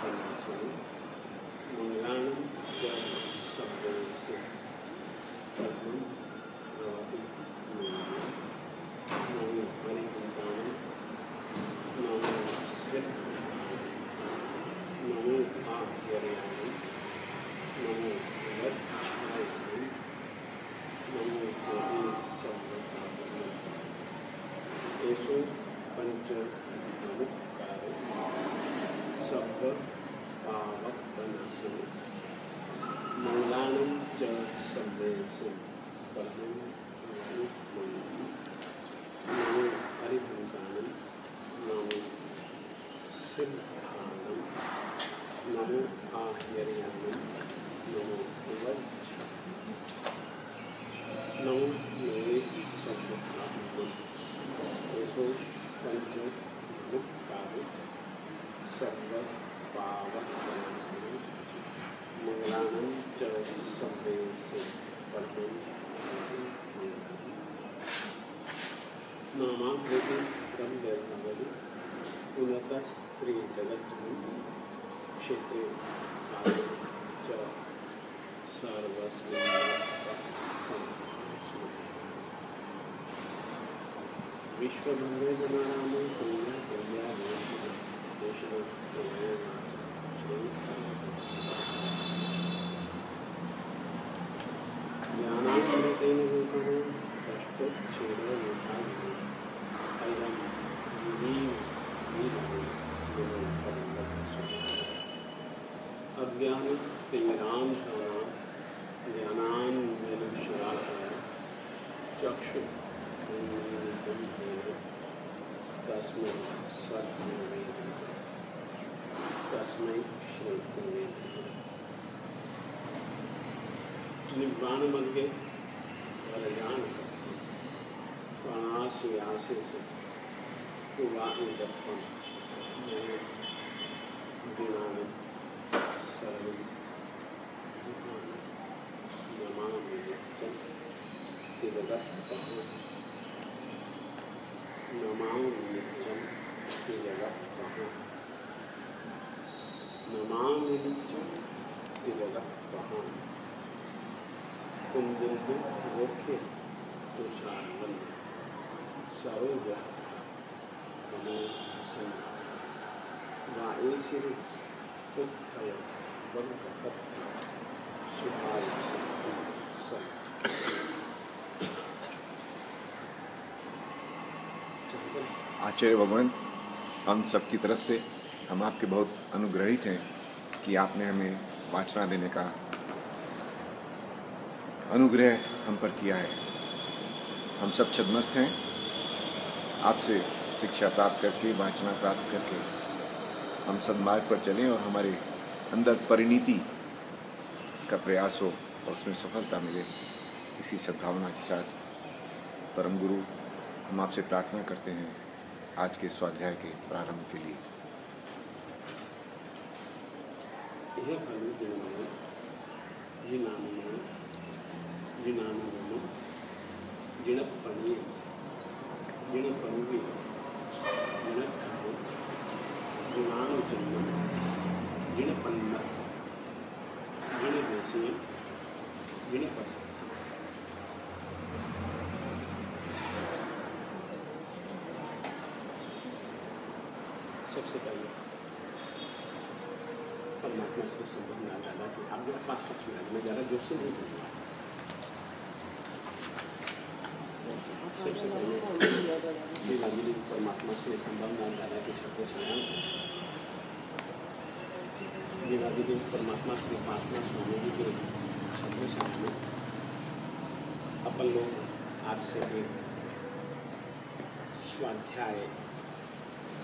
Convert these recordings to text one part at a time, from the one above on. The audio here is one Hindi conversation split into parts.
पन्नासु मंगलानं च सर्वेषु कर्मं भवति नमो हरिवंतानं नमो श्रीहरिवंतानं नमो आर्यायानं नमो वज्रायानं नमो देवी सर्वसाधारणं येषु पंचमुक्तारे सर्व पावकनाशनं मंगलानं च सर्वेषु कर्मं नमो हरिवंतानं नमो श्रीहरिवंतानं नमो आर्यायानं नमो नमो देवी सर्वसाधारणं येषु पंचमुक्तारे सर्व पावकनाशनं मंगलानं च सर्वेषु कर्मं नामाकृति ब्रह्मवदि उन्नतस्त्रीजगज्जननी क्षेत्रे काले च सर्वस्मिन् विश्वबंधे जनानां पुण्य पुण्या देशं ज्ञानामृतेन रूपः कष्टोच्छेदयोगाय अयं अज्ञानतिमिरान्धकारां ज्ञानाञ्जनशलाकया चक्षुरुन्मीलितं येन तस्मै श्रीगुरवे नमः। निब्बाणमग्गे वरदान प्राणाश्रयाशेष उवाहदत्तं दिनानं सर्वं नमामि नित्यं तिलगत्पः नमामि नित्यं तिलगत्पः नमामि नित्यं तिलगत्पः कुंदे रोखे तुषारवन सरोज कमो सन वाएशिरी उत्थय वंकट सुहाय सन। आचार्य भगवान, हम सबकी तरफ से हम आपके बहुत अनुग्रहित हैं कि आपने हमें वाचना देने का अनुग्रह हम पर किया है। हम सब छद्मस्त हैं। आपसे शिक्षा प्राप्त करके, वाचना प्राप्त करके हम सन्मार्ग पर चलें और हमारे अंदर परिणति का प्रयास हो और उसमें सफलता मिले। इसी सद्भावना के साथ परम गुरु, हम आपसे प्रार्थना करते हैं आज के स्वाध्याय के प्रारंभ के लिए। जिणपणि जिणपणुवि जिणखाय जिणानुजन्म जिणपन्न जिणदेशीय जिणपस। सबसे पहले परमात्मा से संबंध ना जाना कि आप जो 5 पक्ष में मैं ज़्यादा जोर से नहीं बोलूँगा। सबसे पहले परमात्मा से संबंध ना जाना के शब्द चयन दिवाली परमात्मा से उपासना स्वामी जी के शब्द चयन में अपन लोग आज से एक स्वाध्याय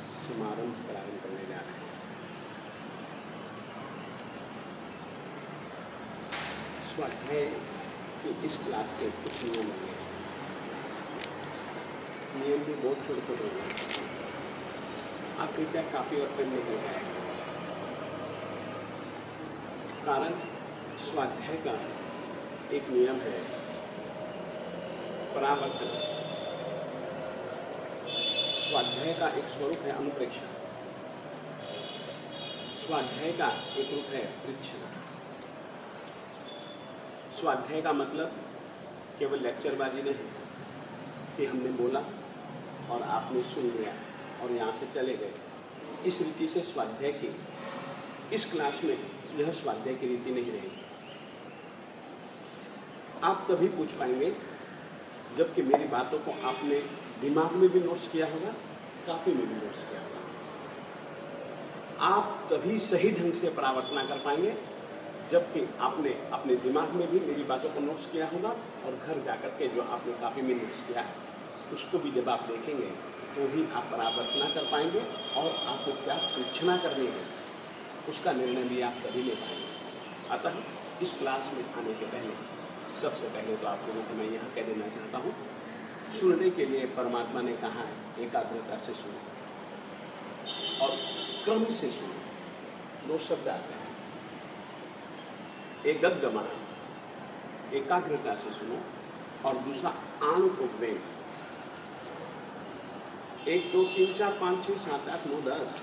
समारंभ प्रारंभ करने जा रहे हैं। स्वाध्याय की इस क्लास के कुछ नियम होंगे। नियम भी बहुत छोटे छोटे होंगे। आप कृपया कापी और पेन लेकर आए। कारण स्वाध्याय का एक नियम है परावर्तन। स्वाध्याय का एक स्वरूप है अनुप्रेक्षा। स्वाध्याय का एक रूप है परीक्षण। स्वाध्याय का मतलब केवल लेक्चरबाजी नहीं कि हमने बोला और आपने सुन लिया और यहाँ से चले गए। इस रीति से स्वाध्याय की इस क्लास में यह स्वाध्याय की रीति नहीं रहेगी। आप तभी पूछ पाएंगे जबकि मेरी बातों को आपने दिमाग में भी नोट्स किया होगा, कॉपी में भी नोट्स किया होगा। आप तभी सही ढंग से परावर्तना कर पाएंगे जबकि आपने अपने दिमाग में भी मेरी बातों को नोट्स किया होगा और घर जाकर के जो आपने कॉपी में नोट्स किया है उसको भी जब आप देखेंगे तो ही आप परावर्तना कर पाएंगे और आपको क्या परीक्षणा करनी है उसका निर्णय भी आप तभी ले पाएंगे। अतः इस क्लास में आने के पहले सबसे पहले तो आप लोगों को मैं यहाँ कह देना चाहता हूँ, सुनने के लिए परमात्मा ने कहा है एकाग्रता से सुनो और क्रम से सुनो। दो शब्द आते हैं, एक गद्गमन एकाग्रता से सुनो और दूसरा आणुकोपवेम। 1 2 3 4 5 6 7 8 9 10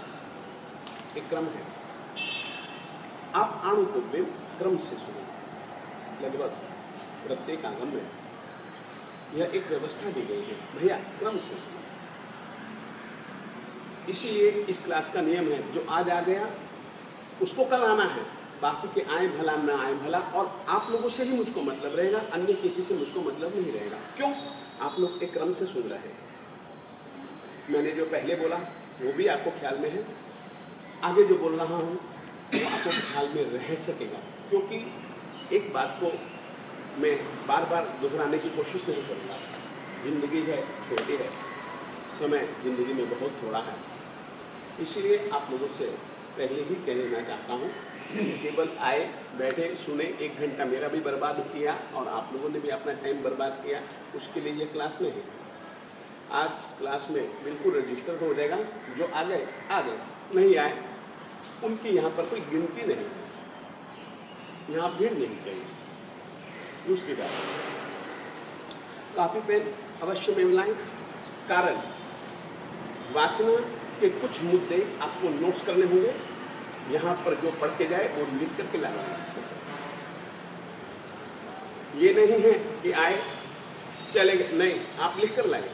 एक क्रम है। आप आणुकोपवेम क्रम से सुनो। लगभग प्रत्येक आगम में यह एक व्यवस्था दी गई है, भैया क्रम से सुनो। इसीलिए इस क्लास का नियम है जो आज आ गया उसको कल आना है, बाकी के आए भला ना आए भला, और आप लोगों से ही मुझको मतलब रहेगा, अन्य किसी से मुझको मतलब नहीं रहेगा। क्यों? आप लोग एक क्रम से सुन रहे हैं। मैंने जो पहले बोला वो भी आपको ख्याल में है, आगे जो बोल रहा हूँ वो आपको ख्याल में रह सकेगा, क्योंकि एक बात को मैं बार बार दोहराने की कोशिश नहीं करूँगा। जिंदगी है छोटी है, समय जिंदगी में बहुत थोड़ा है, इसलिए आप लोगों से पहले ही कह देना चाहता हूँ, केवल आए बैठे सुने, 1 घंटा मेरा भी बर्बाद किया और आप लोगों ने भी अपना टाइम बर्बाद किया, उसके लिए ये क्लास नहीं है। आज क्लास में बिल्कुल रजिस्टर हो जाएगा, जो आ गए, नहीं आए उनकी यहाँ पर कोई गिनती नहीं, यहाँ भीड़ नहीं चाहिए। दूसरी बात, कॉपी पेन अवश्य में मिलाएं, कारण वाचना के कुछ मुद्दे आपको नोट्स करने होंगे। यहाँ पर जो पढ़ के जाए वो लिख करके लाना है। ये नहीं है कि आए चले गए, नहीं, आप लिख कर लाए।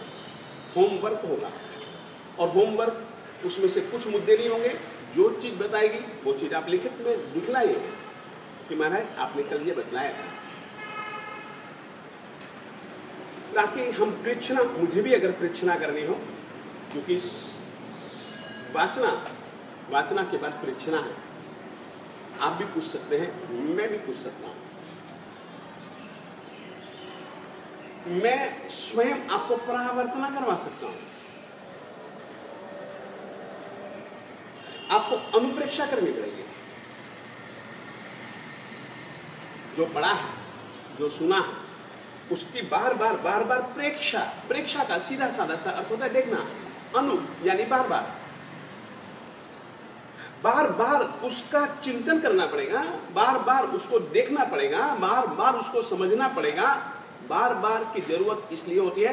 होमवर्क होगा और होमवर्क उसमें से कुछ मुद्दे नहीं होंगे, जो चीज़ बताएगी वो चीज़ आप लिखित में दिखलाइए कि महाराज आपने कल ये बतलाया था, ताकि हम परीक्षणा, मुझे भी अगर परीक्षणा करनी हो, क्योंकि वाचना के बाद परीक्षणा है। आप भी पूछ सकते हैं, मैं भी पूछ सकता हूँ। मैं स्वयं आपको परावर्तना करवा सकता हूँ, आपको अनुप्रेक्षा करनी पड़ेगी। जो पढ़ा है, जो सुना है, उसकी बार बार प्रेक्षा का सीधा साधा सा अर्थ होता है देखना। अनु यानी बार बार उसका चिंतन करना पड़ेगा, बार बार उसको देखना पड़ेगा, बार बार उसको समझना पड़ेगा। बार बार की जरूरत इसलिए होती है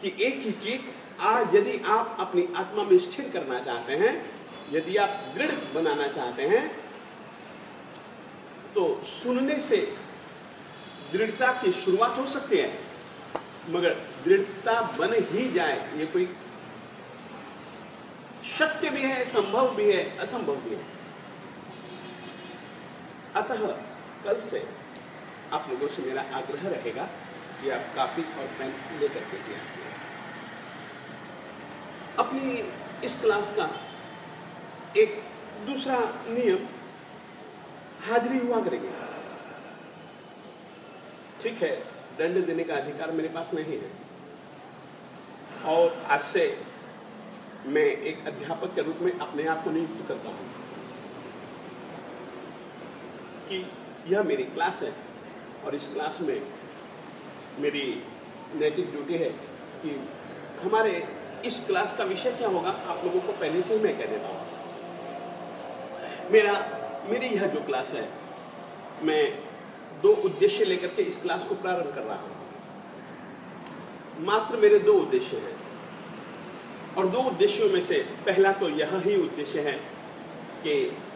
कि एक ही चीज आज यदि आप अपनी आत्मा में स्थिर करना चाहते हैं, यदि आप दृढ़ बनाना चाहते हैं, तो सुनने से दृढ़ता की शुरुआत हो सकती है, मगर दृढ़ता बन ही जाए ये कोई शक्य भी है, संभव भी है, असंभव भी है। अतः कल से आप लोगों से मेरा आग्रह रहेगा कि आप कॉपी और पेन लेकर के आइए। अपनी इस क्लास का एक दूसरा नियम, हाजिरी हुआ करेगी। ठीक है, दंड देने का अधिकार मेरे पास नहीं है, और आज से मैं एक अध्यापक के रूप में अपने आप को नियुक्त करता हूँ कि यह मेरी क्लास है और इस क्लास में मेरी नैतिक ड्यूटी है कि हमारे इस क्लास का विषय क्या होगा, आप लोगों को पहले से ही मैं कह देता हूँ। मेरी यह जो क्लास है, मैं 2 उद्देश्य लेकर के इस क्लास को प्रारंभ कर रहा हूँ। मात्र मेरे 2 उद्देश्य हैं, और 2 उद्देश्यों में से पहला तो यह ही उद्देश्य है कि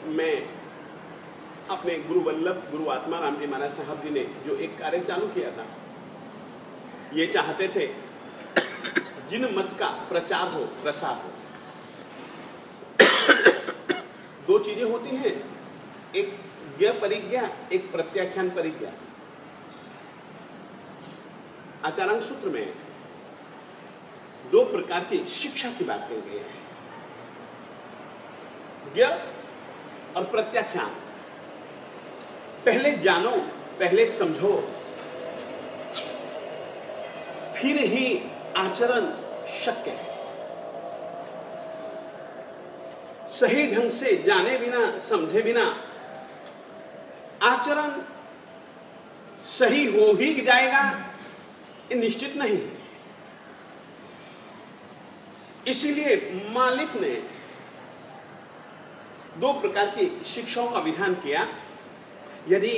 मैं अपने गुरु वल्लभ गुरु आत्माराम जी महाराज साहब जी ने जो एक कार्य चालू किया था, ये चाहते थे जिन मत का प्रचार हो प्रसार हो। दो चीजें होती हैं, एक ज्ञ परिज्ञा, एक प्रत्याख्यान परिज्ञा। आचारांग सूत्र में दो प्रकार की शिक्षा की बात कही गई है, ज्ञ और प्रत्याख्यान। पहले जानो, पहले समझो, फिर ही आचरण शक्य है। सही ढंग से जाने बिना, समझे बिना आचरण सही हो ही जाएगा ये निश्चित नहीं। इसीलिए मालिक ने दो प्रकार की शिक्षाओं का विधान किया। यदि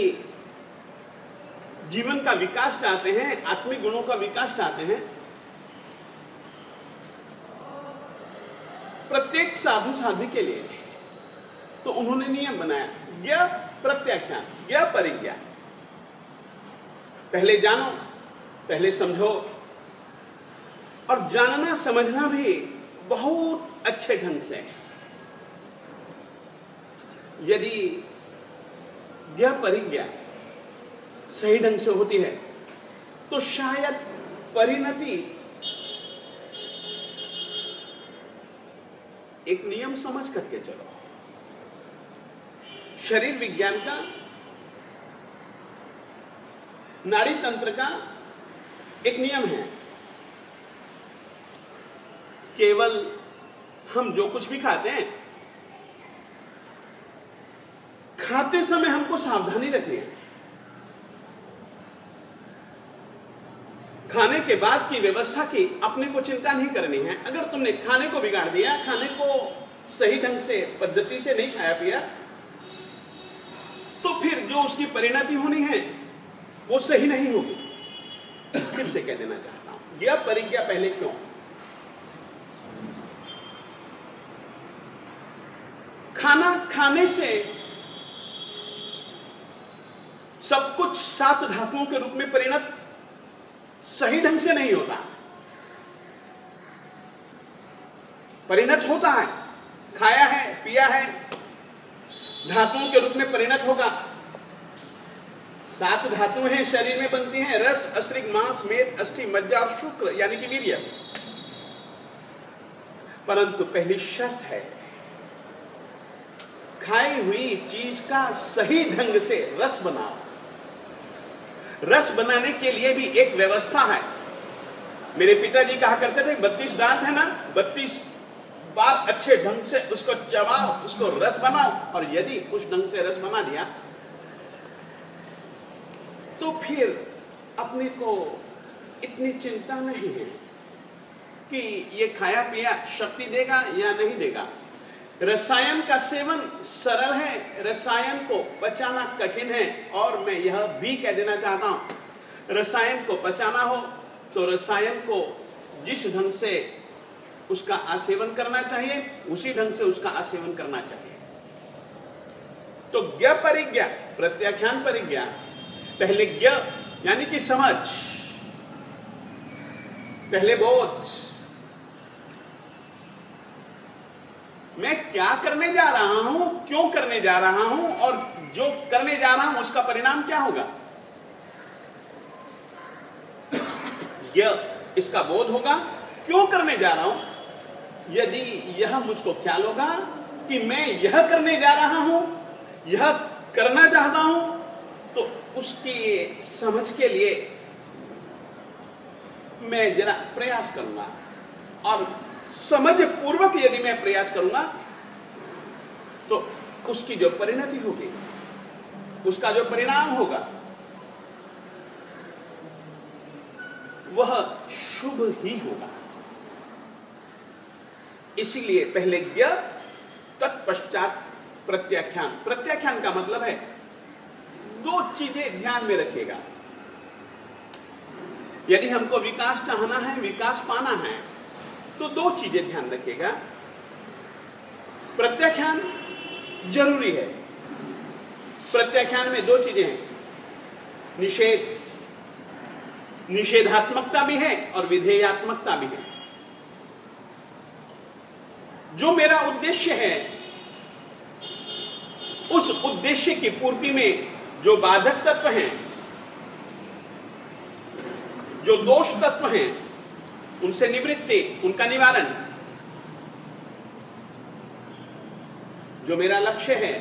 जीवन का विकास चाहते हैं, आत्मिक गुणों का विकास चाहते हैं, प्रत्येक साधु साध्वी के लिए तो उन्होंने नियम बनाया, ज्ञ प्रत्याख्यान, ज्ञ परिज्ञा। पहले जानो, पहले समझो, और जानना समझना भी बहुत अच्छे ढंग से। यदि ज्ञ परिज्ञा सही ढंग से होती है तो शायद परिणति एक नियम समझ करके चलो। शरीर विज्ञान का, नाड़ी तंत्र का एक नियम है, केवल हम जो कुछ भी खाते हैं, खाते समय हमको सावधानी रखनी है। खाने के बाद की व्यवस्था की अपने को चिंता नहीं करनी है। अगर तुमने खाने को बिगाड़ दिया, खाने को सही ढंग से पद्धति से नहीं खाया पिया, तो फिर जो उसकी परिणति होनी है वो सही नहीं होगी। फिर से कह देना चाहता हूं, ज्ञ परिज्ञा पहले क्यों? खाना खाने से सब कुछ 7 धातुओं के रूप में परिणत सही ढंग से नहीं होता। परिणत होता है, खाया है, पिया है, धातुओं के रूप में परिणत होगा। 7 धातुएं हैं, शरीर में बनती हैं, रस, अश्रिक, मांस, मेद, अस्थि, मज्जा और शुक्र यानी कि वीर्य। परंतु पहली शर्त है, खाई हुई चीज का सही ढंग से रस बनाओ। रस बनाने के लिए भी एक व्यवस्था है। मेरे पिताजी कहा करते थे, 32 दांत है ना, 32 बार अच्छे ढंग से उसको चबाओ, उसको रस बनाओ। और यदि उस ढंग से रस बना दिया तो फिर अपने को इतनी चिंता नहीं है कि ये खाया पिया शक्ति देगा या नहीं देगा। रसायन का सेवन सरल है, रसायन को पचाना कठिन है। और मैं यह भी कह देना चाहता हूं, रसायन को पचाना हो तो रसायन को जिस ढंग से उसका आसेवन करना चाहिए उसी ढंग से उसका आसेवन करना चाहिए। तो ज्ञ परिज्ञा, प्रत्याख्यान परिज्ञा। पहले ज्ञ यानी कि समझ, पहले बोध, मैं क्या करने जा रहा हूं, क्यों करने जा रहा हूं, और जो करने जा रहा हूं उसका परिणाम क्या होगा। इसका बोध होगा, क्यों करने जा रहा हूं। यदि यह मुझको ख्याल होगा कि मैं यह करने जा रहा हूं, यह करना चाहता हूं, तो उसकी समझ के लिए मैं जरा प्रयास करूंगा। और समझ पूर्वक यदि मैं प्रयास करूंगा तो उसकी जो परिणति होगी, उसका जो परिणाम होगा, वह शुभ ही होगा। इसीलिए पहले ज्ञ, तत्पश्चात प्रत्याख्यान। प्रत्याख्यान का मतलब है 2 चीजें ध्यान में रखिएगा। यदि हमको विकास चाहना है, विकास पाना है, तो 2 चीजें ध्यान रखिएगा। प्रत्याख्यान जरूरी है। प्रत्याख्यान में दो चीजें हैं, निषेधात्मकता भी है और विधेयात्मकता भी है। जो मेरा उद्देश्य है, उस उद्देश्य की पूर्ति में जो बाधक तत्व हैं, जो दोष तत्व हैं, उनसे निवृत्ति, उनका निवारण। जो मेरा लक्ष्य है,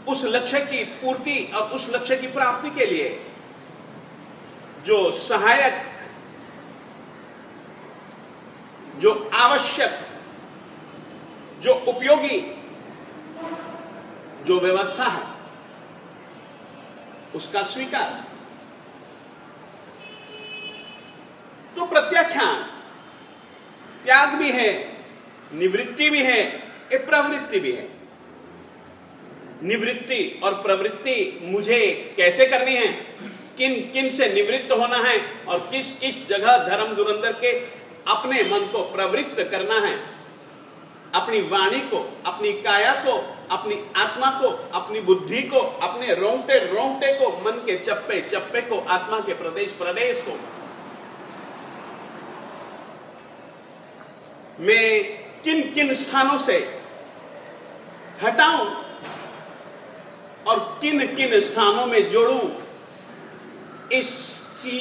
उस लक्ष्य की पूर्ति और उस लक्ष्य की प्राप्ति के लिए जो सहायक, जो आवश्यक, जो उपयोगी, जो व्यवस्था है, उसका स्वीकार। तो प्रत्याख्यान त्याग भी है, निवृत्ति भी है, एक प्रवृत्ति भी है। निवृत्ति और प्रवृत्ति मुझे कैसे करनी है, किन किन से निवृत्त होना है और किस किस जगह धर्म धुरंधर के अपने मन को प्रवृत्त करना है, अपनी वाणी को, अपनी काया को, अपनी आत्मा को, अपनी बुद्धि को, अपने रोंगटे रोंगटे को, मन के चप्पे चप्पे को, आत्मा के प्रदेश प्रदेश को मैं किन किन स्थानों से हटाऊं और किन किन स्थानों में जोड़ूं, इसकी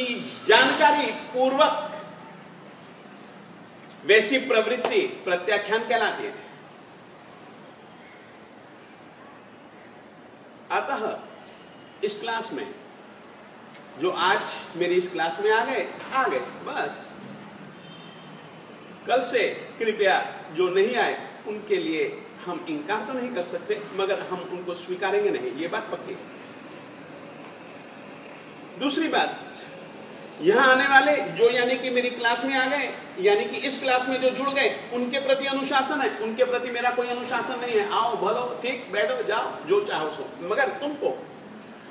जानकारी पूर्वक वैसी प्रवृत्ति प्रत्याख्यान कहलाती है। अतः इस क्लास में जो आज मेरी इस क्लास में आ गए बस। कल से कृपया जो नहीं आए उनके लिए हम इनकार तो नहीं कर सकते, मगर हम उनको स्वीकारेंगे नहीं, ये बात पक्की है। दूसरी बात, यहां आने वाले जो यानी कि मेरी क्लास में आ गए, यानी कि इस क्लास में जो जुड़ गए, उनके प्रति अनुशासन है, उनके प्रति मेरा कोई अनुशासन नहीं है। आओ भलो, ठीक, बैठो, जाओ, जो चाहो सो, मगर तुमको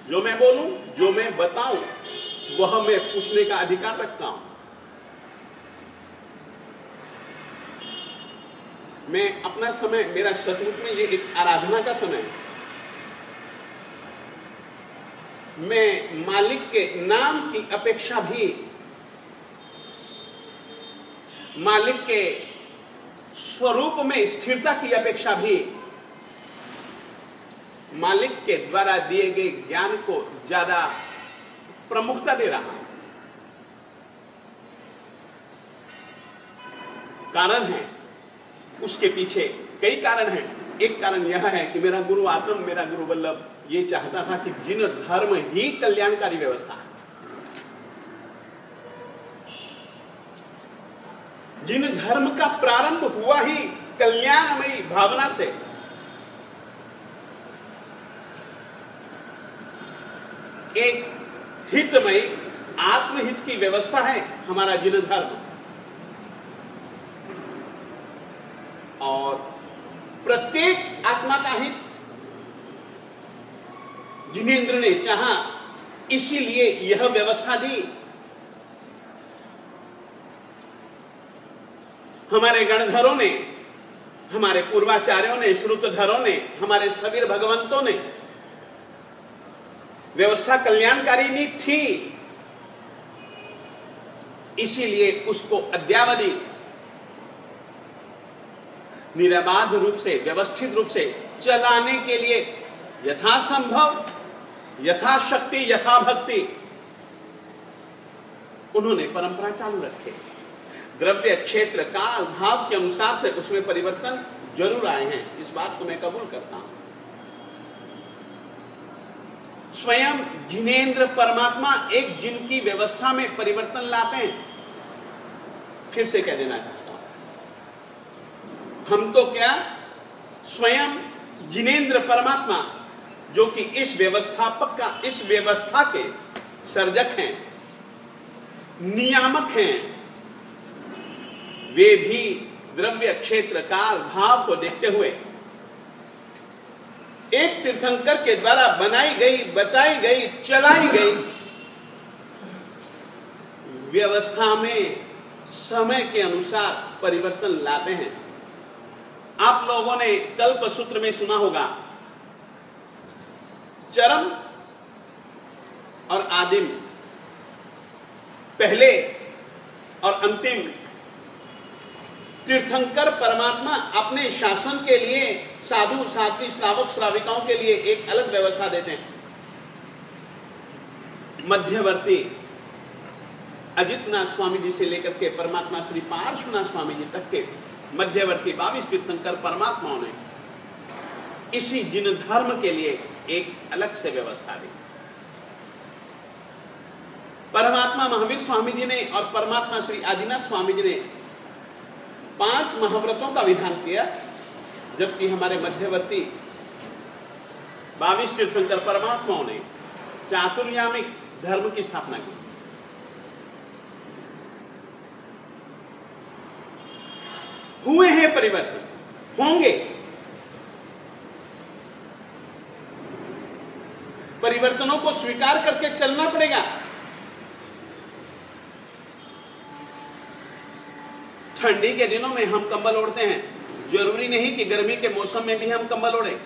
जो मैं बोलूं, जो मैं बताऊं, वह मैं पूछने का अधिकार रखता हूं। मैं अपना समय, मेरा सचमुच में ये एक आराधना का समय है। मैं मालिक के नाम की अपेक्षा भी, मालिक के स्वरूप में स्थिरता की अपेक्षा भी, मालिक के द्वारा दिए गए ज्ञान को ज्यादा प्रमुखता दे रहा हूं। कारण है, उसके पीछे कई कारण हैं। एक कारण यह है कि मेरा गुरु आत्म, मेरा गुरु वल्लभ ये चाहता था कि जिन धर्म ही कल्याणकारी व्यवस्था है, जिन धर्म का प्रारंभ हुआ ही कल्याणमयी भावना से, एक हितमयी आत्महित की व्यवस्था है हमारा जिन धर्म, और प्रत्येक आत्मा का हित जिनेंद्र ने चाहा, इसीलिए यह व्यवस्था दी। हमारे गणधरों ने, हमारे पूर्वाचार्यों ने, श्रुतधरों ने, हमारे स्थविर भगवंतों ने व्यवस्था कल्याणकारी नी थी, इसीलिए उसको अद्यावधि निराबाध रूप से, व्यवस्थित रूप से चलाने के लिए यथासंभव, यथाशक्ति, यथाभक्ति उन्होंने परंपरा चालू रखे। द्रव्य, क्षेत्र, काल, भाव के अनुसार से उसमें परिवर्तन जरूर आए हैं, इस बात को मैं कबूल करता हूं। स्वयं जिनेंद्र परमात्मा एक जिनकी व्यवस्था में परिवर्तन लाते हैं। फिर से कह देना चाहता हूं, हम तो क्या, स्वयं जिनेंद्र परमात्मा जो कि इस व्यवस्थापक का, इस व्यवस्था के सर्जक हैं, नियामक हैं, वे भी द्रव्य, क्षेत्र, काल, भाव को देखते हुए एक तीर्थंकर के द्वारा बनाई गई, बताई गई, चलाई गई व्यवस्था में समय के अनुसार परिवर्तन लाते हैं। आप लोगों ने कल्प सूत्र में सुना होगा, चरम और आदिम, पहले और अंतिम तीर्थंकर परमात्मा अपने शासन के लिए साधु साध्वी श्रावक श्राविकाओं के लिए एक अलग व्यवस्था देते हैं। मध्यवर्ती अजितनाथ स्वामी जी से लेकर के परमात्मा श्री पार्श्वनाथ स्वामी जी तक के मध्यवर्ती 22 तीर्थंकर परमात्माओं ने इसी जिन धर्म के लिए एक अलग से व्यवस्था दी। परमात्मा महावीर स्वामी जी ने और परमात्मा श्री आदिनाथ स्वामी जी ने 5 महाव्रतों का विधान किया, जबकि हमारे मध्यवर्ती 22 तीर्थंकर परमात्माओं ने चातुर्यामिक धर्म की स्थापना की। हुए हैं परिवर्तन, होंगे। परिवर्तनों को स्वीकार करके चलना पड़ेगा। ठंडी के दिनों में हम कंबल ओढ़ते हैं, जरूरी नहीं कि गर्मी के मौसम में भी हम कंबल ओढ़ें।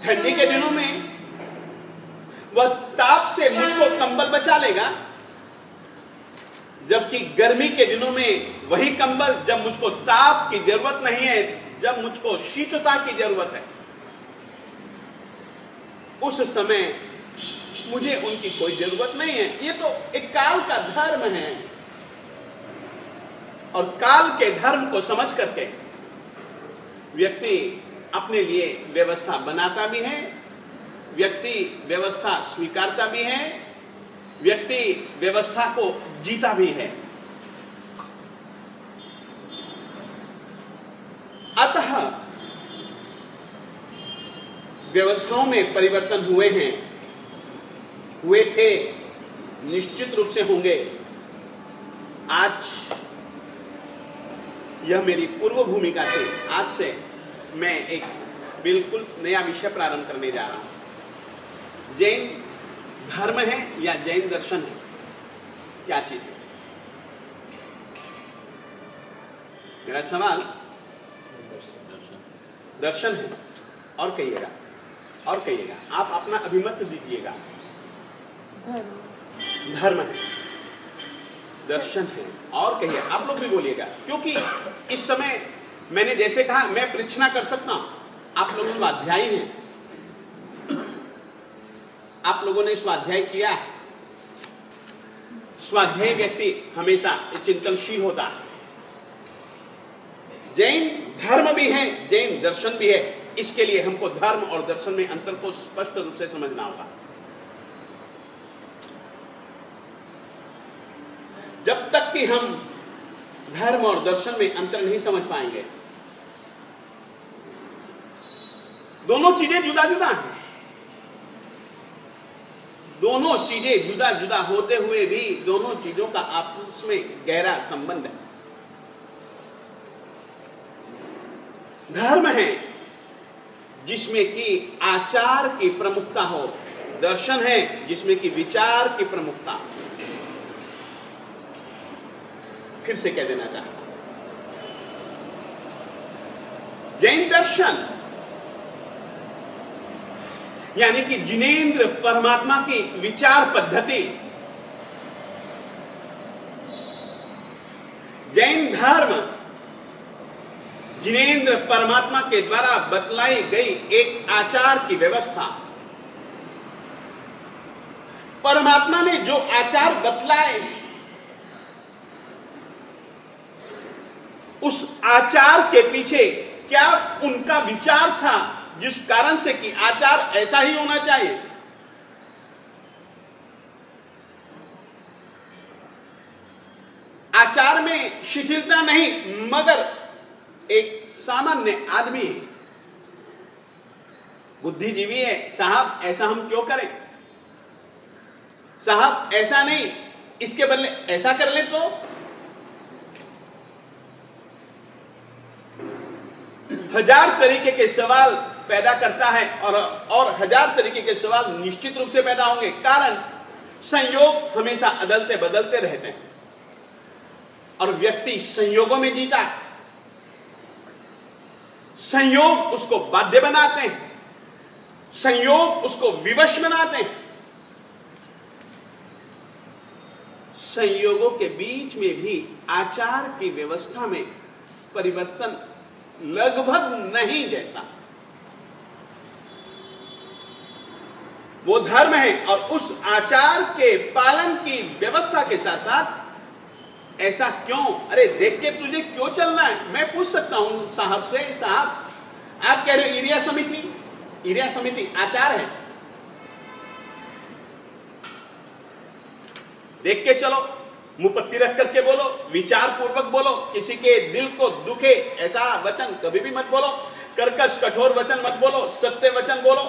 ठंडी के दिनों में वह ताप से मुझको कंबल बचा लेगा, जबकि गर्मी के दिनों में वही कंबल, जब मुझको ताप की जरूरत नहीं है, जब मुझको शीतलता की जरूरत है, उस समय मुझे उनकी कोई जरूरत नहीं है। ये तो एक काल का धर्म है, और काल के धर्म को समझ करके व्यक्ति अपने लिए व्यवस्था बनाता भी है, व्यक्ति व्यवस्था स्वीकारता भी है, व्यक्ति व्यवस्था को जीता भी है। अतः व्यवस्थाओं में परिवर्तन हुए हैं, हुए थे, निश्चित रूप से होंगे। आज यह मेरी पूर्व भूमिका थी। आज से मैं एक बिल्कुल नया विषय प्रारंभ करने जा रहा हूं। जैन धर्म है या जैन दर्शन है, क्या चीज है? मेरा सवाल दर्शन है। और कहिएगा, और कहिएगा, आप अपना अभिमत दीजिएगा। धर्म है, दर्शन है, और कहिए, आप लोग भी बोलिएगा, क्योंकि इस समय मैंने जैसे कहा मैं परीक्षणा कर सकता हूं। आप लोग स्वाध्यायी हैं, आप लोगों ने स्वाध्याय किया है। स्वाध्यायी व्यक्ति हमेशा चिंतनशील होता है। जैन धर्म भी है, जैन दर्शन भी है। इसके लिए हमको धर्म और दर्शन में अंतर को स्पष्ट रूप से समझना होगा। जब तक कि हम धर्म और दर्शन में अंतर नहीं समझ पाएंगे, दोनों चीजें जुदा जुदा हैं। दोनों चीजें जुदा जुदा होते हुए भी दोनों चीजों का आपस में गहरा संबंध है। धर्म है जिसमें कि आचार की प्रमुखता हो, दर्शन है जिसमें कि विचार की प्रमुखता हो। फिर से कह देना चाहता हूं, जैन दर्शन यानी कि जिनेंद्र परमात्मा की विचार पद्धति, जैन धर्म जिनेंद्र परमात्मा के द्वारा बतलाई गई एक आचार की व्यवस्था। परमात्मा ने जो आचार बतलाए, उस आचार के पीछे क्या उनका विचार था, जिस कारण से कि आचार ऐसा ही होना चाहिए। आचार में शिथिलता नहीं, मगर एक सामान्य आदमी बुद्धिजीवी है, साहब ऐसा हम क्यों करें, साहब ऐसा नहीं, इसके बदले ऐसा कर ले तो। हजार तरीके के सवाल पैदा करता है, और हजार तरीके के सवाल निश्चित रूप से पैदा होंगे। कारण संयोग हमेशा अदलते बदलते रहते हैं। और व्यक्ति संयोगों में जीता है। संयोग उसको बाध्य बनाते हैं, संयोग उसको विवश बनाते हैं। संयोगों के बीच में भी आचार की व्यवस्था में परिवर्तन लगभग नहीं जैसा। वो धर्म है और उस आचार के पालन की व्यवस्था के साथ साथ ऐसा क्यों, अरे देख के तुझे क्यों चलना है? मैं पूछ सकता हूं साहब से, साहब आप कह रहे हो एरिया समिति आचार है, देख के चलो, मुपत्ति रख करके बोलो, विचार पूर्वक बोलो, किसी के दिल को दुखे ऐसा वचन कभी भी मत बोलो, कर्कश कठोर वचन मत बोलो, सत्य वचन बोलो।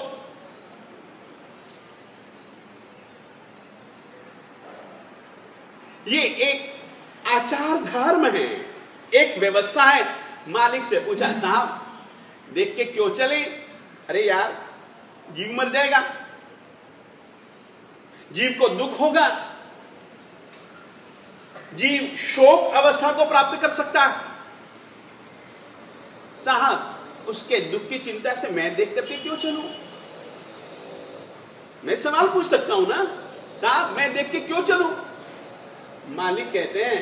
ये एक आचार धर्म है, एक व्यवस्था है। मालिक से पूछा, साहब देख के क्यों चले? अरे यार जीव मर जाएगा, जीव को दुख होगा, जीव शोक अवस्था को प्राप्त कर सकता है। साहब उसके दुख की चिंता से मैं देख करके क्यों चलूं? मैं सवाल पूछ सकता हूं ना, साहब मैं देख के क्यों चलूं? मालिक कहते हैं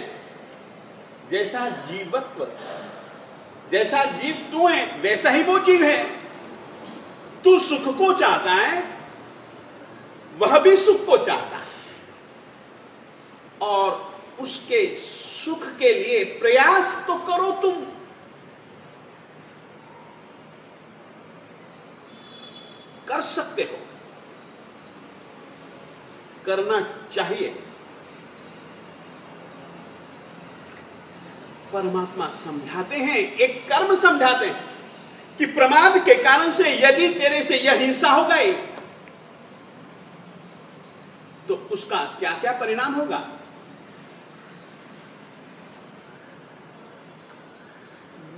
जैसा जीवत्व, जैसा जीव तू है वैसा ही वो जीव है। तू सुख को चाहता है, वह भी सुख को चाहता है, और उसके सुख के लिए प्रयास तो करो तुम। कर सकते हो, करना चाहिए। परमात्मा समझाते हैं, एक कर्म समझाते हैं कि प्रमाद के कारण से यदि तेरे से यह हिंसा हो गई तो उसका क्या क्या परिणाम होगा।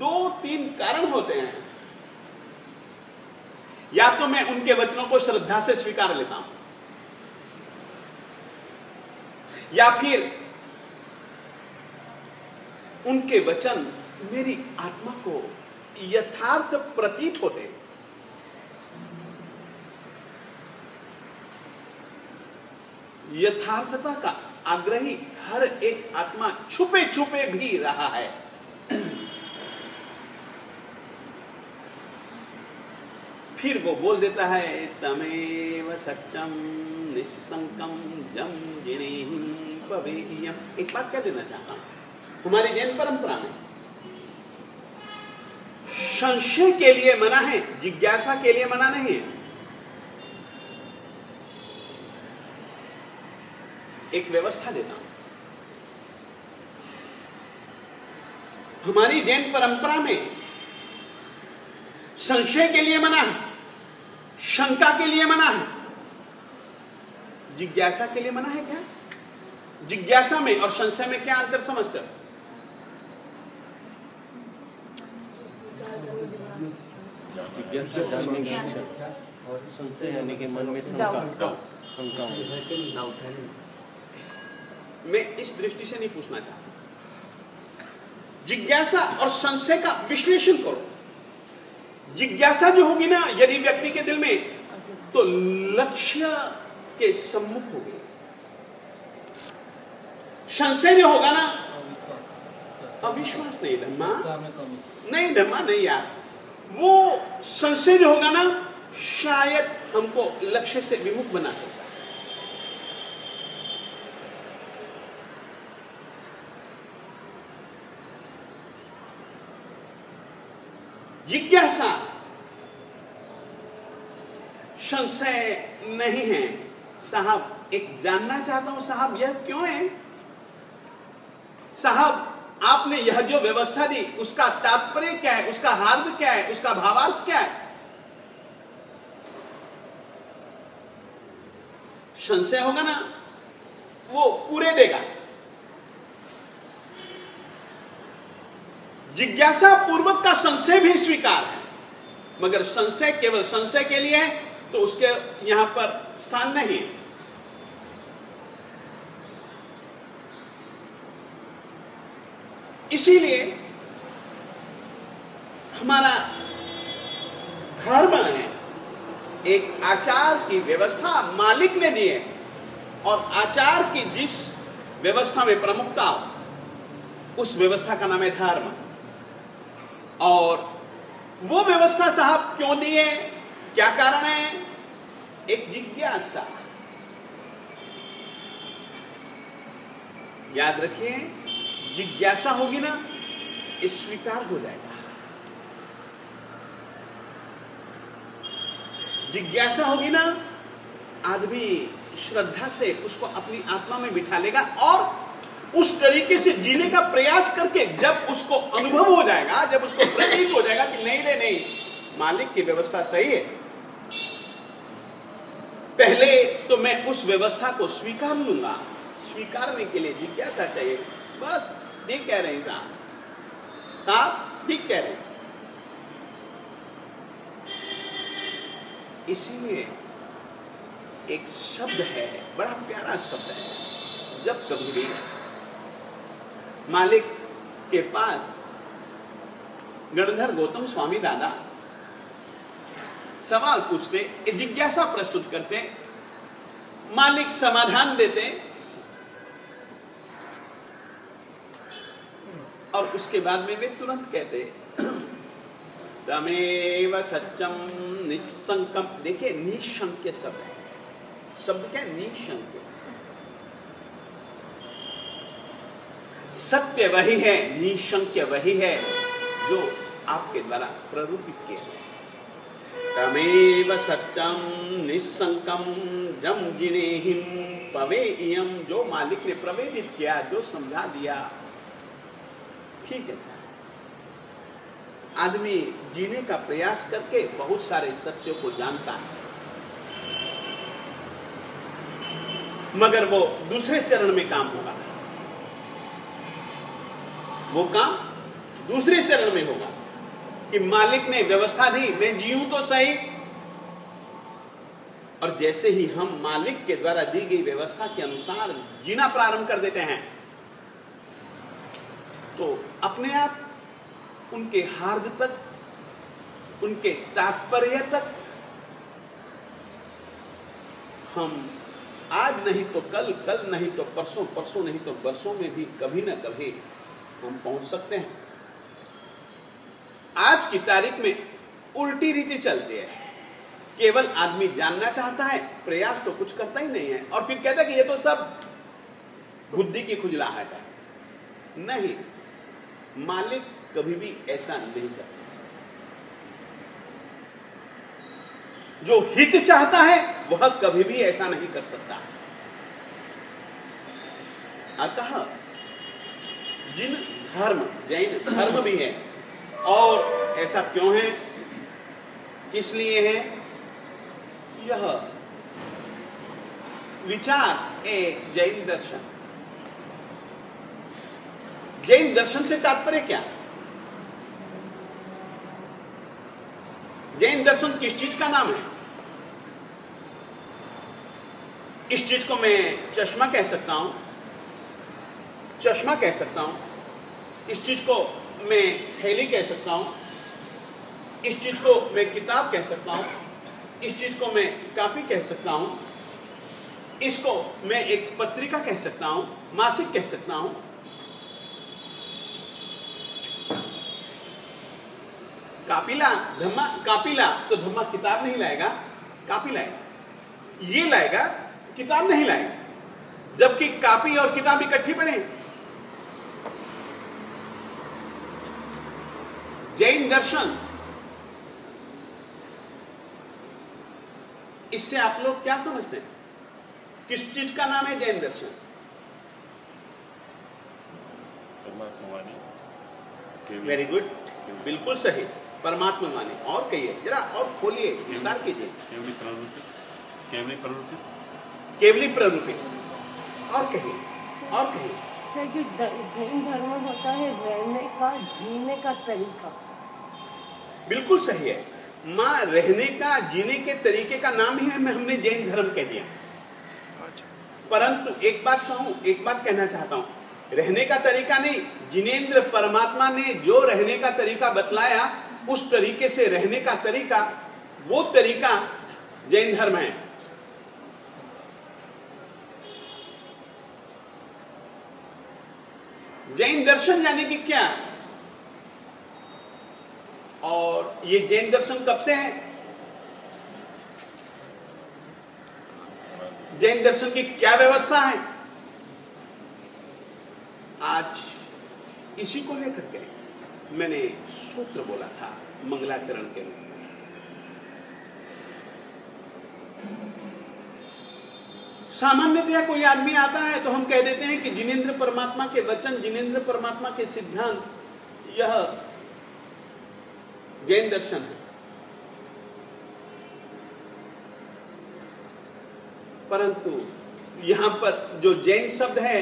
दो तीन कारण होते हैं। या तो मैं उनके वचनों को श्रद्धा से स्वीकार लेता हूं, या फिर उनके वचन मेरी आत्मा को यथार्थ प्रतीत होते। यथार्थता का आग्रही हर एक आत्मा छुपे छुपे भी रहा है। फिर वो बोल देता है, तमेव सत्यम निस्संकम जम जिनेहि भवेयम्। एक बात कह देना चाहता हूं, हमारी जैन परंपरा में संशय के लिए मना है, जिज्ञासा के लिए मना नहीं है। एक व्यवस्था देता हूं, हमारी जैन परंपरा में संशय के लिए मना है, शंका के लिए मना है, जिज्ञासा के लिए मना है। क्या जिज्ञासा में और संशय में क्या अंतर समझते हो? जिज्ञासा जानने की इच्छा और संशय यानी कि मन में शंका। मैं इस दृष्टि से नहीं पूछना चाहता। जिज्ञासा और संशय का विश्लेषण करो। जिज्ञासा जो होगी ना यदि व्यक्ति के दिल में, तो लक्ष्य के सम्मुख होगी। संशय जो होगा ना, अविश्वास नहीं धम्मा, नहीं धम्मा नहीं यार, वो संशय जो होगा ना शायद हमको लक्ष्य से विमुख बना सकता है। जिज्ञासा संशय नहीं है। साहब एक जानना चाहता हूं, साहब यह क्यों है? साहब आपने यह जो व्यवस्था दी उसका तात्पर्य क्या है, उसका हार्द क्या है, उसका भावार्थ क्या है? संशय होगा ना वो पूरे देगा। जिज्ञासा पूर्वक का संशय भी स्वीकार है, मगर संशय केवल संशय के लिए है तो उसके यहां पर स्थान नहीं है। इसीलिए हमारा धर्म है, एक आचार की व्यवस्था मालिक ने दी है, और आचार की जिस व्यवस्था में प्रमुखता उस व्यवस्था का नाम है धर्म। और वो व्यवस्था साहब क्यों दी है, क्या कारण है? एक जिज्ञासा। याद रखिए, जिज्ञासा होगी ना, स्वीकार हो जाएगा। जिज्ञासा होगी ना, आदमी श्रद्धा से उसको अपनी आत्मा में बिठा लेगा, और उस तरीके से जीने का प्रयास करके जब उसको अनुभव हो जाएगा, जब उसको प्रतीत हो जाएगा कि नहीं रे नहीं, मालिक की व्यवस्था सही है, पहले तो मैं उस व्यवस्था को स्वीकार लूंगा। स्वीकारने के लिए जिज्ञासा चाहिए। बस ठीक कह रहे हैं साहब, ठीक कह रहे हैं। इसीलिए एक शब्द है, बड़ा प्यारा शब्द है। जब कभी भी मालिक के पास गणधर गौतम स्वामी दादा सवाल पूछते, जिज्ञासा प्रस्तुत करते, मालिक समाधान देते, और उसके बाद में वे तुरंत कहते तमेव सत्यम निशंकम। देखिए, निशंक्य शब्द है। शब्द क्या है? निशंक्य। सत्य वही है, निशंक्य वही है जो आपके द्वारा प्ररूपित किया गया। तमेव सत्यम निशंकम जम जिनेहिम पवेयम। जो मालिक ने प्रवेदित किया, जो समझा दिया, ठीक है सर। आदमी जीने का प्रयास करके बहुत सारे सत्यों को जानता है, मगर वो दूसरे चरण में काम होगा। वो काम दूसरे चरण में होगा कि मालिक ने व्यवस्था दी, मैं जीऊं तो सही। और जैसे ही हम मालिक के द्वारा दी गई व्यवस्था के अनुसार जीना प्रारंभ कर देते हैं, तो अपने आप उनके हार्द तक, उनके तात्पर्य तक हम आज नहीं तो कल, कल नहीं तो परसों, परसों नहीं तो वर्षों में भी कभी ना कभी हम पहुंच सकते हैं। आज की तारीख में उल्टी रीति चलती है। केवल आदमी जानना चाहता है, प्रयास तो कुछ करता ही नहीं है, और फिर कहता है कि ये तो सब बुद्धि की खुजलाहट है। नहीं, मालिक कभी भी ऐसा नहीं करता। जो हित चाहता है वह कभी भी ऐसा नहीं कर सकता। अतः जिन धर्म, जैन धर्म भी है, और ऐसा क्यों है, किस लिए है, यह विचार ए जैन दर्शन। जैन दर्शन से तात्पर्य क्या? जैन दर्शन किस चीज का नाम है? इस चीज को मैं चश्मा कह सकता हूं, चश्मा कह सकता हूं। इस चीज को मैं थैली कह सकता हूं। इस चीज को मैं किताब कह सकता हूं। इस चीज को मैं कॉपी कह सकता हूं। इसको मैं एक पत्रिका कह सकता हूं, मासिक कह सकता हूं। कापिला धम्मा, कापिला तो धम्मा किताब नहीं लाएगा, कापी लाएगा। ये लाएगा, किताब नहीं लाएगा, जबकि कापी और किताब इकट्ठी पढ़े। जैन दर्शन, इससे आप लोग क्या समझते हैं? किस चीज का नाम है जैन दर्शन? वेरी गुड, बिल्कुल सही, परमात्मा माने। और कहिए जरा, और खोलिए, विस्तार कीजिए। केवली प्रवृत्ति, और कहिए, और कहिए। सर, जो जैन धर्म होता है, रहने का, जीने का तरीका। बिल्कुल सही है माँ, रहने का, जीने के तरीके का नाम ही हमने जैन धर्म कह दिया। परंतु एक बात कहना चाहता हूं, रहने का तरीका नहीं, जिनेंद्र परमात्मा ने जो रहने का तरीका बतलाया उस तरीके से रहने का तरीका, वो तरीका जैन धर्म है। जैन दर्शन यानी कि क्या, और ये जैन दर्शन कब से है, जैन दर्शन की क्या व्यवस्था है, आज इसी को लेकर के मैंने सूत्र बोला था मंगलाचरण के रूप में। सामान्यतया कोई आदमी आता है तो हम कह देते हैं कि जिनेंद्र परमात्मा के वचन, जिनेंद्र परमात्मा के सिद्धांत, यह जैन दर्शन है। परंतु यहां पर जो जैन शब्द है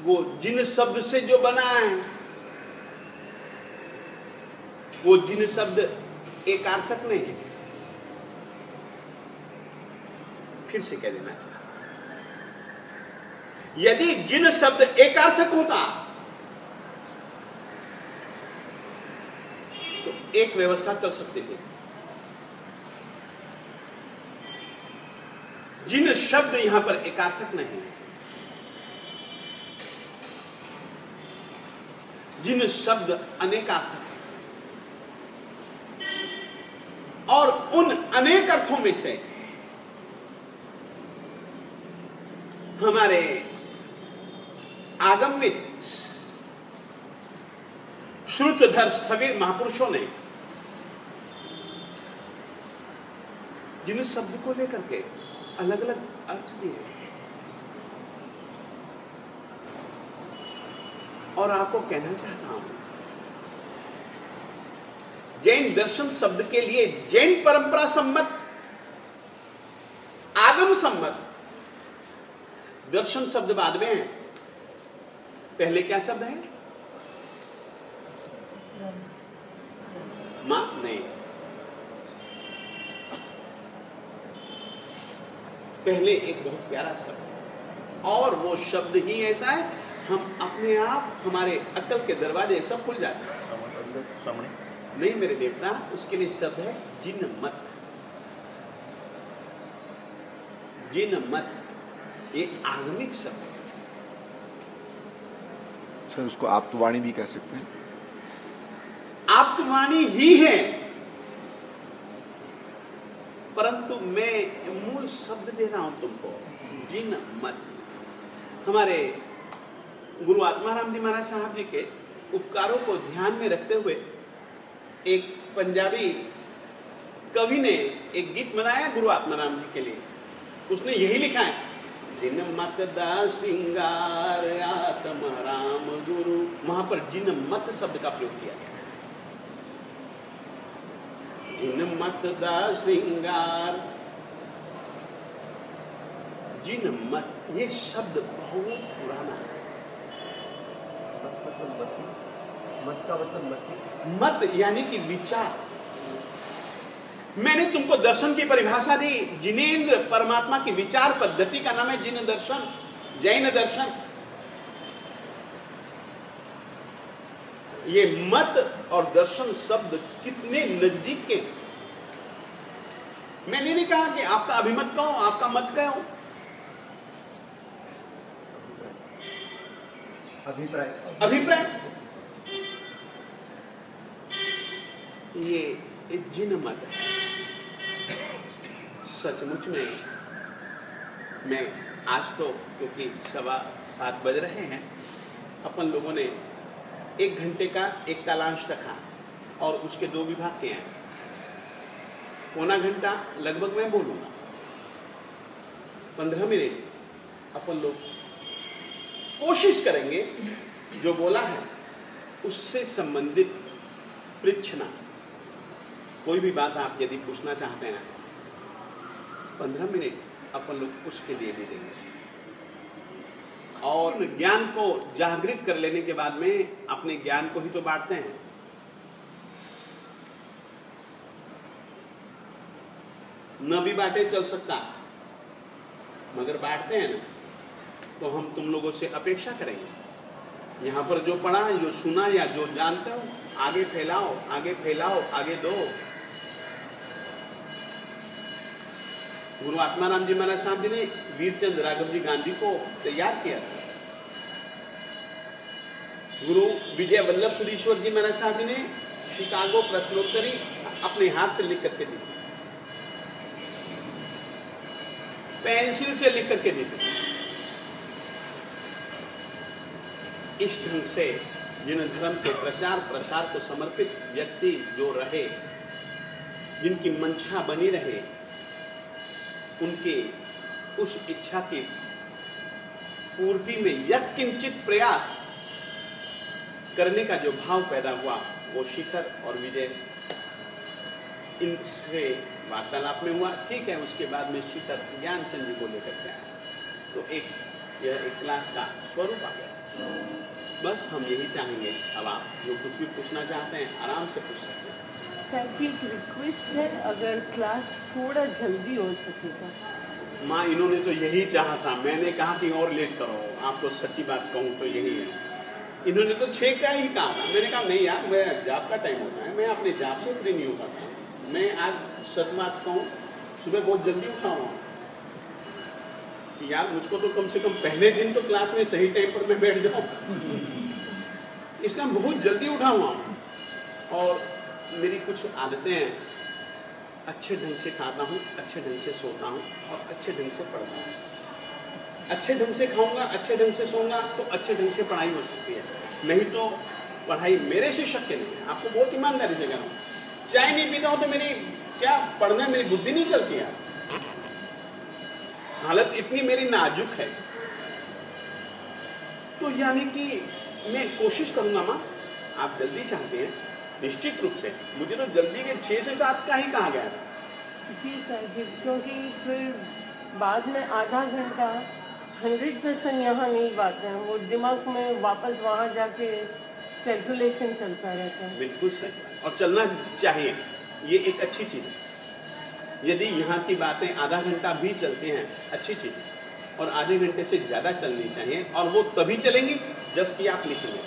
वो जिन शब्द से जो बना है, वो जिन शब्द एकार्थक नहीं है। फिर से कह देना चाहता, यदि जिन शब्द एकार्थक होता तो एक व्यवस्था चल सकती थी। जिन शब्द यहां पर एकार्थक नहीं है, जिन शब्द अनेकार्थक है, और उन अनेक अर्थों में से हमारे आगमित श्रुतधर स्थविर महापुरुषों ने जिन शब्द को लेकर के अलग अलग अर्थ दिए, और आपको कहना चाहता हूं, जैन दर्शन शब्द के लिए जैन परंपरा सम्मत, आगम सम्मत दर्शन शब्द बाद में है। पहले क्या शब्द है, मां नहीं, पहले एक बहुत प्यारा शब्द है, और वो शब्द ही ऐसा है, हम अपने आप हमारे अक्ल के दरवाजे सब खुल जाते हैं। नहीं मेरे देवता, उसके लिए शब्द है जिन मत। जिन मत ये आगमिक शब्द है। सर उसको आप्तवाणी भी कह सकते हैं। आप्तवाणी ही है, परंतु मैं मूल शब्द दे रहा हूं तुमको, जिन मत। हमारे गुरु आत्माराम जी महाराज साहब जी के उपकारों को ध्यान में रखते हुए एक पंजाबी कवि ने एक गीत बनाया गुरु आत्माराम जी के लिए। उसने यही लिखा है, जिन मत दा श्रृंगार आत्म राम गुरु। वहां पर जिन मत शब्द का प्रयोग किया गया है। जिन मत दा श्रृंगार, जिन मत, ये शब्द बहुत पुराना है। मत का मतलब मत यानी कि विचार। मैंने तुमको दर्शन की परिभाषा दी, जिनेंद्र परमात्मा की विचार पद्धति का नाम है जिन दर्शन, जैन दर्शन। ये मत और दर्शन शब्द कितने नजदीक के। मैंने नहीं कहा कि आपका अभिमत कहो, आपका मत कहो, अभिप्राय। ये जिन मत है। सचमुच में मैं आज तो, क्योंकि 7:15 बज रहे हैं, अपन लोगों ने 1 घंटे का एक कालांश रखा और उसके 2 विभाग किए हैं। पौना घंटा लगभग मैं बोलूंगा, 15 मिनट अपन लोग कोशिश करेंगे जो बोला है उससे संबंधित परीक्षणा। कोई भी बात आप यदि पूछना चाहते हैं 15 मिनट अपन लोग उसके लिए भी देंगे। और ज्ञान को जागृत कर लेने के बाद में अपने ज्ञान को ही तो बांटते हैं। न भी बांटे चल सकता, मगर बांटते हैं ना। तो हम तुम लोगों से अपेक्षा करेंगे, यहाँ पर जो पढ़ा, जो सुना या जो जानते हो आगे फैलाओ, आगे फैलाओ, आगे दो। गुरु आत्माराम जी महाराज साहब जी ने वीरचंद राघव जी गांधी को तैयार किया था। गुरु विजय वल्लभ सुरीश्वर जी महाराज साहब जी ने शिकागो प्रश्नोत्तरी अपने हाथ से लिख करके दी थी, पेंसिल से लिख करके दी थी। इस ढंग से जिन धर्म के प्रचार प्रसार को समर्पित व्यक्ति जो रहे, जिनकी मंशा बनी रहे, उनके उस इच्छा की पूर्ति में यत्किंचित प्रयास करने का जो भाव पैदा हुआ, वो शिखर और विजय इनसे वार्तालाप में हुआ। ठीक है, उसके बाद में शिखर ज्ञानचंद जी को लेकर के आया, तो यह एक क्लास का स्वरूप आ गया। बस हम यही चाहेंगे, अब आप जो कुछ भी पूछना चाहते हैं आराम से पूछ सकते हैं। सर की एक रिक्वेस्ट है, अगर क्लास थोड़ा जल्दी हो सकेगा। माँ, इन्होंने तो यही चाहा था, मैंने कहा कि और लेट करो। आपको सच्ची बात कहूँ तो यही है, इन्होंने तो 6 का ही कहा था। मैंने कहा नहीं यार, मैं जॉब का टाइम होता है, मैं अपने जॉब से फ्री नहीं हो पाता। मैं आज सच बात कहूँ, सुबह बहुत जल्दी उठा हूँ कि यार मुझको तो कम से कम पहले दिन तो क्लास में सही टाइम पर मैं बैठ जाऊँ, इसलिए बहुत जल्दी उठा हुआ हूँ। और मेरी कुछ आदतें हैं, अच्छे ढंग से खाता हूँ, अच्छे ढंग से सोता हूँ और अच्छे ढंग से पढ़ता हूँ। अच्छे ढंग से खाऊंगा, अच्छे ढंग से सोऊंगा तो अच्छे ढंग से पढ़ाई हो सकती है, नहीं तो पढ़ाई मेरे से शक्य नहीं है। आपको बहुत ईमानदारी से कह रहा हूँ, चाय नहीं पीता हूँ तो मेरी क्या पढ़ना, मेरी बुद्धि नहीं चलती है। हालत इतनी मेरी नाजुक है, तो यानी कि मैं कोशिश करूंगा। माँ, आप जल्दी चाहते हैं, निश्चित रूप से मुझे तो जल्दी के 6 से 7 का ही कहा गया था। जी सर जी, क्योंकि फिर बाद में आधा घंटा 100% यहाँ नहीं बात है, वो दिमाग में वापस वहाँ जाके कैलकुलेशन चलता रहता है। बिल्कुल सही, और चलना चाहिए, ये एक अच्छी चीज़ है। यदि यहाँ की बातें आधा घंटा भी चलती हैं, अच्छी चीज़ है, और आधे घंटे से ज़्यादा चलनी चाहिए, और वो तभी चलेंगी जबकि आप लिखेंगे।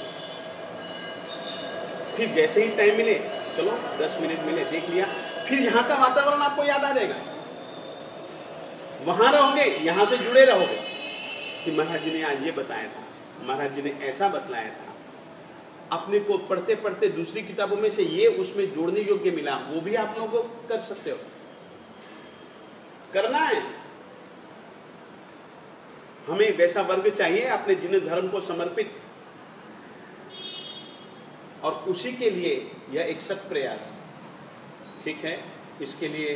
फिर जैसे ही टाइम मिले, चलो 10 मिनट मिले, देख लिया, फिर यहाँ का वातावरण आपको याद आ जाएगा, वहाँ रहोगे, यहाँ से जुड़े रहोगे कि महाराज जी ने आज ये बताया था, महाराज जी ने ऐसा बतलाया था। अपने को पढ़ते पढ़ते दूसरी किताबों में से ये उसमें जोड़ने योग्य मिला, वो भी आप लोगों को कर सकते हो, करना है। हमें वैसा वर्ग चाहिए अपने जिन धर्म को समर्पित, और उसी के लिए यह एक सत प्रयास। ठीक है, इसके लिए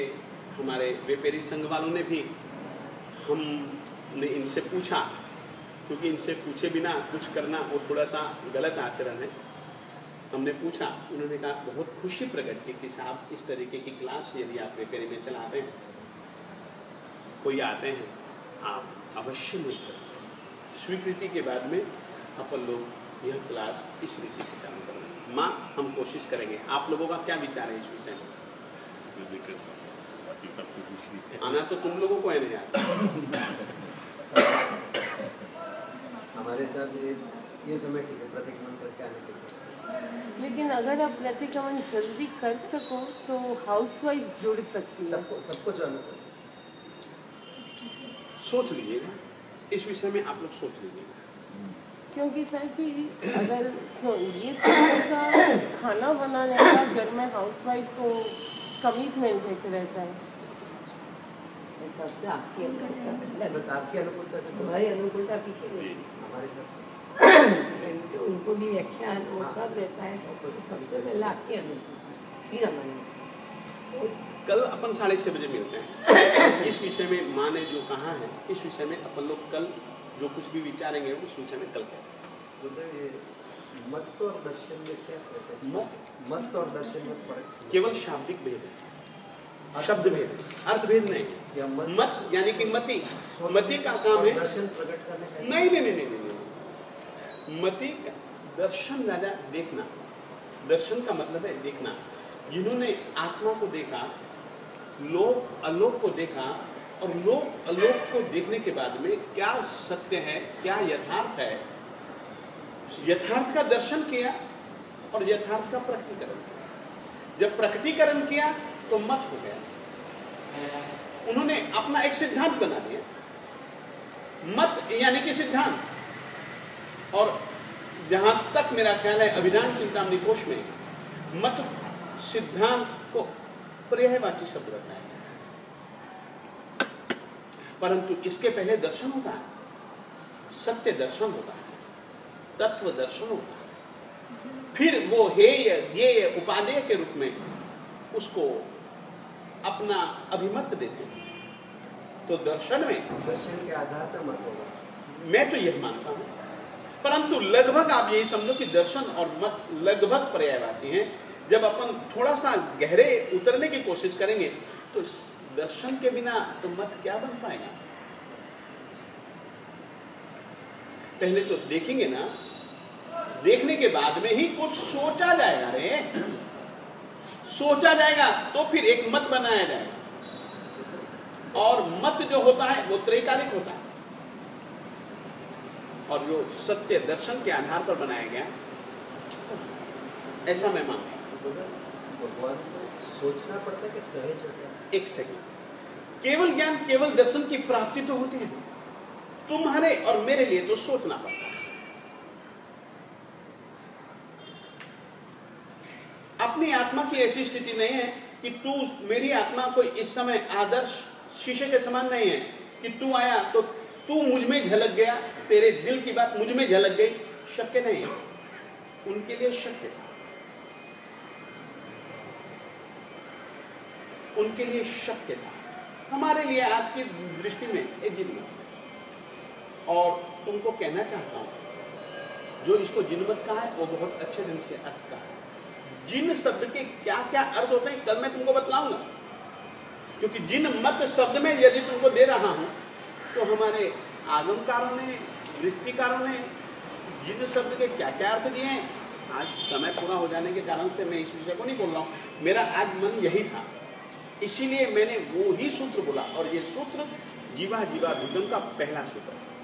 हमारे व्यापारी संघ वालों ने भी, हमने इनसे पूछा, क्योंकि इनसे पूछे बिना कुछ करना वो थोड़ा सा गलत आचरण है। हमने पूछा, उन्होंने कहा बहुत खुशी प्रकट की कि साहब इस तरीके की क्लास यदि आप व्यापारी में चलाते हैं, कोई आते हैं, आप अवश्य मिल सकते हैं। स्वीकृति के बाद में अपन लोग यह क्लास इस रीति से चालू करेंगे। माँ, हम कोशिश करेंगे। आप लोगों का क्या विचार है इस विषय में? आना तो तुम लोगों को है नहीं यार। हमारे हिसाब से ये समय ठीक है प्रतिक्रमण करके आने के हिसाब से। लेकिन अगर आप प्रतिक्रमण जल्दी कर सको तो हाउसवाइफ जुड़ सकती है। सबको जो है सोच लीजिएगा, इस विषय में आप लोग सोच लीजिएगा। क्योंकि सर कि अगर ये समय का खाना बनाने का घर में हाउसवाइफ को कमिटमेंट एक रहता है। सबसे आपकी अनुकूलता, बस आपकी अनुकूलता से हमारी अनुकूलता पीछे नहीं। हमारे हिसाब से क्योंकि उनको भी व्याख्यान वो सब देता है, तो सबसे पहले आपकी अनुकूलता, फिर हमारी। कल अपन 6:30 बजे मिलते हैं। इस विषय में माँ ने जो कहा है, इस विषय में अपन लोग कल जो कुछ भी विचारेंगे उस विषय में कल कहेंगे। ये मत और दर्शन में क्या फर्क है? मत और दर्शन में फर्क केवल शाब्दिक भेद है, शब्द भेद, अर्थ भेद नहीं। मत यानी कि मति, मति का काम है दर्शन प्रकट करने का। नहीं नहीं नहीं नहीं नहीं, मति दर्शन राजा देखना, दर्शन का मतलब है देखना। जिन्होंने आत्मा को देखा, लोक अलोक को देखा, और लोक अलोक को देखने के बाद में क्या सत्य है, क्या यथार्थ है, यथार्थ का दर्शन किया और यथार्थ का प्रकटीकरण किया। जब प्रकटीकरण किया तो मत हो गया। उन्होंने अपना एक सिद्धांत बना दिया, मत यानी कि सिद्धांत। और जहां तक मेरा ख्याल है अभिधान चिंतामणि कोश में मत सिद्धांत को पर्यायवाची शब्द बताया गया है, परंतु इसके पहले दर्शन होता है, सत्य दर्शन होता है, तत्व दर्शन होता है, फिर वो हेय ज्ञेय उपादेय के रूप में उसको अपना अभिमत देते हैं। तो दर्शन के आधार पर मत होगा, मैं तो यह मानता हूं, परंतु लगभग आप यही समझो कि दर्शन और मत लगभग पर्यायवाची हैं। जब अपन थोड़ा सा गहरे उतरने की कोशिश करेंगे तो दर्शन के बिना तो मत क्या बन पाएगा। पहले तो देखेंगे ना, देखने के बाद में ही कुछ सोचा जाएगा रे, सोचा जाएगा तो फिर एक मत बनाया जाएगा। और मत जो होता है वो त्रैकालिक होता है, और जो सत्य दर्शन के आधार पर बनाया गया, ऐसा मैं मानता हूं। भगवान को सोचना पड़ता है कि सहज होता है? एक सेकंड, केवल ज्ञान केवल दर्शन की प्राप्ति तो होती है, तुम्हारे और मेरे लिए तो सोचना पड़ता है। अपनी आत्मा की ऐसी स्थिति नहीं है कि तू, मेरी आत्मा कोई इस समय आदर्श शीशे के समान नहीं है कि तू आया तो तू मुझ में झलक गया, तेरे दिल की बात मुझ में झलक गई, शक्य नहीं है। उनके लिए शक्य, उनके लिए शक्य था, हमारे लिए आज की दृष्टि में जिनमत। और तुमको कहना चाहता हूं, जो इसको जिनमत कहा है वो बहुत अच्छे ढंग से अर्थ कहा है। जिन शब्द के क्या क्या अर्थ होते हैं कल मैं तुमको बतलाऊंगा, क्योंकि जिन मत शब्द में यदि तुमको दे रहा हूं तो हमारे आगमकारों ने, वृत्तिकारों ने जिन शब्द के क्या क्या अर्थ दिए हैं, आज समय पूरा हो जाने के कारण से मैं इस विषय को नहीं बोल रहा हूं। मेरा आज मन यही था, इसीलिए मैंने वो ही सूत्र बोला, और ये सूत्र जीवा जीवा भूगम का पहला सूत्र है।